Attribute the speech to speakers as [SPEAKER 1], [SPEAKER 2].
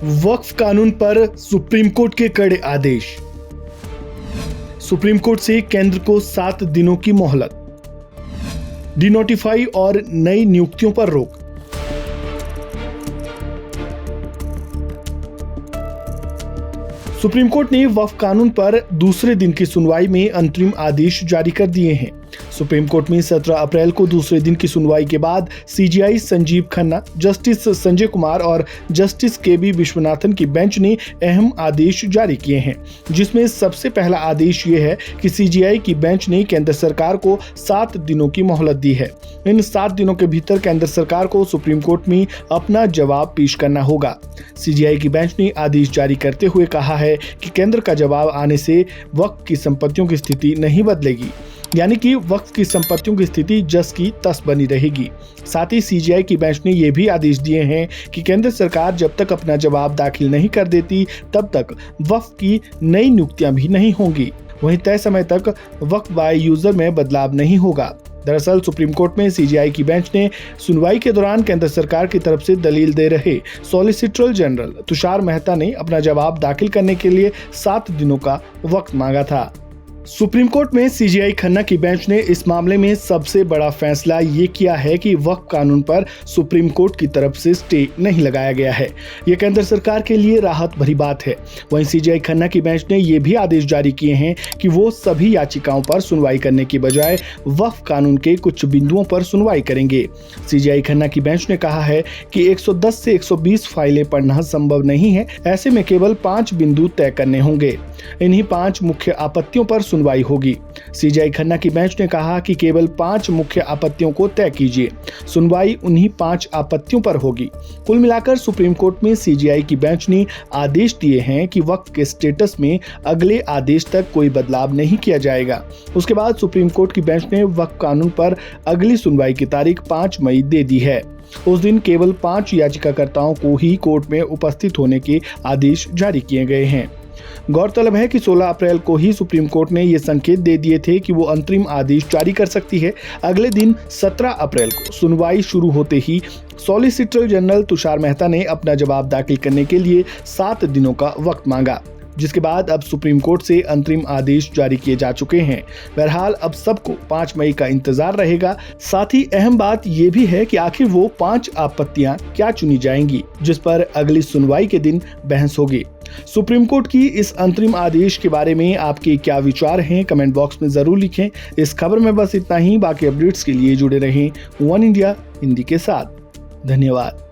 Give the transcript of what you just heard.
[SPEAKER 1] वक्फ कानून पर supreme court के कड़े आदेश। सुप्रीम कोर्ट से केंद्र को 7 दिनों की मोहलत। डिनोटिफाई और नई नियुक्तियों पर रोक। सुप्रीम कोर्ट ने वक्फ कानून पर दूसरे दिन की सुनवाई में अंतरिम आदेश जारी कर दिए हैं। सुप्रीम कोर्ट में 17 अप्रैल को दूसरे दिन की सुनवाई के बाद सीजेआई संजीव खन्ना, जस्टिस संजय कुमार और जस्टिस केबी विश्वनाथन की बेंच ने अहम आदेश जारी किए हैं, जिसमें सबसे पहला आदेश ये है कि सीजेआई की बेंच ने केंद्र सरकार को 7 दिनों की मोहलत दी है। इन 7 दिनों के भीतर केंद्र सरकार को सुप्रीम कोर्ट में अपना जवाब पेश करना होगा। सीजेआई की बेंच ने आदेश जारी करते हुए कहा है कि केंद्र का जवाब आने से वक्फ की संपत्तियों की स्थिति नहीं बदलेगी, यानी कि वक्फ की संपत्तियों की स्थिति जस की तस बनी रहेगी। साथ ही सीजेआई की बेंच ने यह भी आदेश दिए हैं कि केंद्र सरकार जब तक अपना जवाब दाखिल नहीं कर देती तब तक वक्फ की नई नियुक्तियां भी नहीं होंगी। वहीं तय समय तक वक्फ बाय यूजर में बदलाव नहीं होगा। दरअसल सुप्रीम कोर्ट में सीजेआई की बेंच ने सुनवाई के दौरान केंद्र सरकार की तरफ से दलील दे रहे सॉलिसिटर जनरल तुषार मेहता ने अपना जवाब दाखिल करने के लिए 7 दिनों का वक्त मांगा था। सुप्रीम कोर्ट में सीजेआई खन्ना की बेंच ने इस मामले में सबसे बड़ा फैसला ये किया है कि वक्फ कानून पर सुप्रीम कोर्ट की तरफ से स्टे नहीं लगाया गया है। ये केंद्र सरकार के लिए राहत भरी बात है। वहीं सीजेआई खन्ना की बेंच ने ये भी आदेश जारी किए हैं कि वो सभी याचिकाओं पर सुनवाई करने की बजाय वक्फ कानून के कुछ बिंदुओं पर सुनवाई करेंगे। सीजेआई खन्ना की बेंच ने कहा है कि 110 से 120 फाइलें पढ़ना संभव नहीं है। ऐसे में केवल 5 बिंदु तय करने होंगे। इन्हीं 5 मुख्य आपत्तियों पर सुनवाई होगी। सीजेआई खन्ना की बेंच ने कहा कि केवल 5 मुख्य आपत्तियों को तय कीजिए। सुनवाई उन्हीं 5 आपत्तियों पर होगी। कुल मिलाकर सुप्रीम कोर्ट में सीजेआई की बेंच ने आदेश दिए हैं कि वक्फ के स्टेटस में अगले आदेश तक कोई बदलाव नहीं किया जाएगा। उसके बाद सुप्रीम कोर्ट की बेंच ने वक्फ कानून पर अगली सुनवाई की तारीख 5 मई दे दी है। उस दिन केवल 5 याचिकाकर्ताओं को ही कोर्ट में उपस्थित होने के आदेश जारी किए गए हैं। गौरतलब है कि 16 अप्रैल को ही सुप्रीम कोर्ट ने ये संकेत दे दिए थे कि वो अंतरिम आदेश जारी कर सकती है। अगले दिन 17 अप्रैल को सुनवाई शुरू होते ही सॉलिसिटर जनरल तुषार मेहता ने अपना जवाब दाखिल करने के लिए 7 दिनों का वक्त मांगा, जिसके बाद अब सुप्रीम कोर्ट से अंतरिम आदेश जारी किए जा चुके हैं। बहरहाल अब सबको 5 मई का इंतजार रहेगा। साथ ही अहम बात यह भी है कि आखिर वो 5 आपत्तियां क्या चुनी जाएंगी, जिस पर अगली सुनवाई के दिन बहस होगी। सुप्रीम कोर्ट की इस अंतरिम आदेश के बारे में आपके क्या विचार हैं, कमेंट बॉक्स में जरूर लिखें। इस खबर में बस इतना ही। बाकी अपडेट्स के लिए जुड़े रहें वन इंडिया हिंदी के साथ। धन्यवाद।